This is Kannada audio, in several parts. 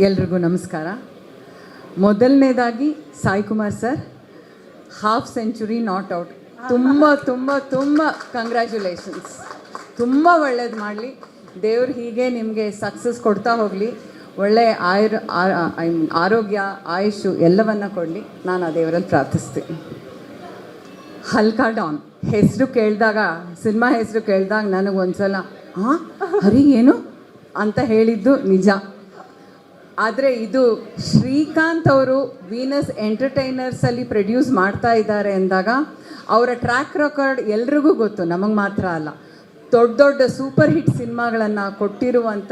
ಎಲ್ರಿಗೂ ನಮಸ್ಕಾರ. ಮೊದಲನೇದಾಗಿ Sai Kumar sir, half century not out, ತುಂಬ ತುಂಬ ತುಂಬ ಕಂಗ್ರ್ಯಾಚುಲೇಷನ್ಸ್. ತುಂಬ ಒಳ್ಳೇದು ಮಾಡಲಿ, ದೇವ್ರು ಹೀಗೆ ನಿಮಗೆ ಸಕ್ಸಸ್ ಕೊಡ್ತಾ ಹೋಗಲಿ, ಒಳ್ಳೆ ಆರೋಗ್ಯ ಆಯುಷು ಎಲ್ಲವನ್ನು ಕೊಡಲಿ, ನಾನು ಆ ದೇವರಲ್ಲಿ ಪ್ರಾರ್ಥಿಸ್ತೀನಿ. ಹಲ್ಕಾ ಡಾನ್ ಹೆಸರು ಕೇಳಿದಾಗ, ಸಿನಿಮಾ ಹೆಸರು ಕೇಳಿದಾಗ ನನಗೊಂದ್ಸಲ ಹರಿ ಏನು ಅಂತ ಹೇಳಿದ್ದು ನಿಜ. ಆದರೆ ಇದು ಶ್ರೀಕಾಂತ್ ಅವರು ವೀನಸ್ ಎಂಟರ್ಟೈನರ್ಸಲ್ಲಿ ಪ್ರೊಡ್ಯೂಸ್ ಮಾಡ್ತಾ ಇದ್ದಾರೆ ಅಂದಾಗ ಅವರ ಟ್ರ್ಯಾಕ್ ರೆಕಾರ್ಡ್ ಎಲ್ರಿಗೂ ಗೊತ್ತು, ನಮಗೆ ಮಾತ್ರ ಅಲ್ಲ. ದೊಡ್ಡ ದೊಡ್ಡ ಸೂಪರ್ ಹಿಟ್ ಸಿನಿಮಾಗಳನ್ನು ಕೊಟ್ಟಿರುವಂಥ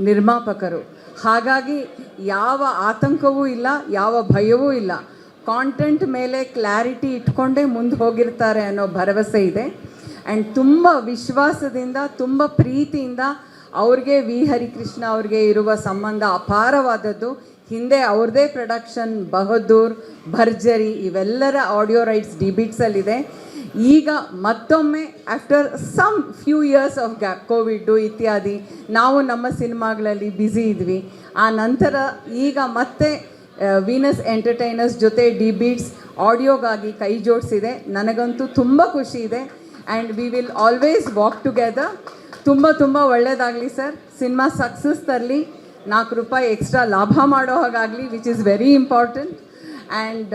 ನಿರ್ಮಾಪಕರು. ಹಾಗಾಗಿ ಯಾವ ಆತಂಕವೂ ಇಲ್ಲ, ಯಾವ ಭಯವೂ ಇಲ್ಲ. ಕಾಂಟೆಂಟ್ ಮೇಲೆ ಕ್ಲಾರಿಟಿ ಇಟ್ಕೊಂಡೇ ಮುಂದೆ ಹೋಗಿರ್ತಾರೆ ಅನ್ನೋ ಭರವಸೆ ಇದೆ. ಆ್ಯಂಡ್ ತುಂಬ ವಿಶ್ವಾಸದಿಂದ, ತುಂಬ ಪ್ರೀತಿಯಿಂದ ಅವ್ರಿಗೆ ವಿ ಹರಿಕೃಷ್ಣ ಅವ್ರಿಗೆ ಇರುವ ಸಂಬಂಧ ಅಪಾರವಾದದ್ದು. ಹಿಂದೆ ಅವ್ರದ್ದೇ ಪ್ರೊಡಕ್ಷನ್ ಬಹದ್ದೂರ್, ಭರ್ಜರಿ ಇವೆಲ್ಲರ ಆಡಿಯೋ ರೈಟ್ಸ್ ಡಿಬಿಟ್ಸಲ್ಲಿದೆ. ಈಗ ಮತ್ತೊಮ್ಮೆ after some few years of gap, Covid ಇತ್ಯಾದಿ, ನಾವು ನಮ್ಮ ಸಿನಿಮಾಗಳಲ್ಲಿ ಬ್ಯುಸಿ ಇದ್ವಿ. ಆ ನಂತರ ಈಗ ಮತ್ತೆ ವೀನಸ್ ಎಂಟರ್ಟೈನರ್ಸ್ ಜೊತೆ ಡಿಬಿಟ್ಸ್ ಆಡಿಯೋಗಾಗಿ ಕೈ ಜೋಡಿಸಿದೆ. ನನಗಂತೂ ತುಂಬ ಖುಷಿ ಇದೆ. And we will always walk together. ತುಂಬ ತುಂಬ ಒಳ್ಳೆಯದಾಗಲಿ ಸರ್. ಸಿನಿಮಾ ಸಕ್ಸಸ್ ತರಲಿ, ₹4 ಎಕ್ಸ್ಟ್ರಾ ಲಾಭ ಮಾಡೋ ಹಾಗಾಗಲಿ, which is very important. And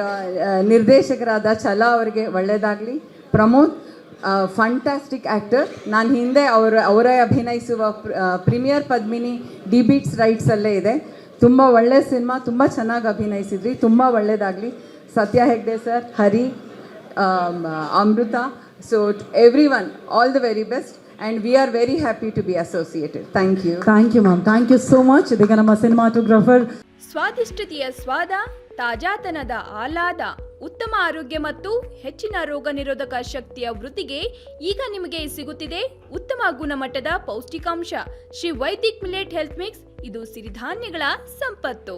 ನಿರ್ದೇಶಕರಾದ ಛಲಾ ಅವರಿಗೆ ಒಳ್ಳೆಯದಾಗಲಿ. Pramod fantastic actor. ನಾನು ಹಿಂದೆ ಅವರೇ ಅಭಿನಯಿಸುವ ಪ್ರೀಮಿಯರ್ ಪದ್ಮಿನಿ ಡಿಬಿಟ್ಸ್ ರೈಟ್ಸಲ್ಲೇ ಇದೆ. ತುಂಬ ಒಳ್ಳೆಯ ಸಿನಿಮಾ, ತುಂಬ ಚೆನ್ನಾಗಿ ಅಭಿನಯಿಸಿದ್ರಿ, ತುಂಬ ಒಳ್ಳೆಯದಾಗಲಿ. Satya Hegde sir, Hari, Amrutha, so everyone all the very best. And we are very happy to be associated. Thank you. Thank you, ma'am. Thank you so much. ಇದೀಗ ನಮ್ಮ ಸಿನಿಮಾಟೋಗ್ರಾಫರ್. ಸ್ವಾದಿಷ್ಟತೆಯ ಸ್ವಾದ, ತಾಜಾತನದ ಆಹ್ಲಾದ, ಉತ್ತಮ ಆರೋಗ್ಯ ಮತ್ತು ಹೆಚ್ಚಿನ ರೋಗ ನಿರೋಧಕ ಶಕ್ತಿಯ ವೃದ್ಧಿಗೆ ಈಗ ನಿಮಗೆ ಸಿಗುತ್ತಿದೆ ಉತ್ತಮ ಗುಣಮಟ್ಟದ ಪೌಷ್ಟಿಕಾಂಶ. Shri Vaidik millet health mix. ಇದು ಸಿರಿಧಾನ್ಯಗಳ ಸಂಪತ್ತು.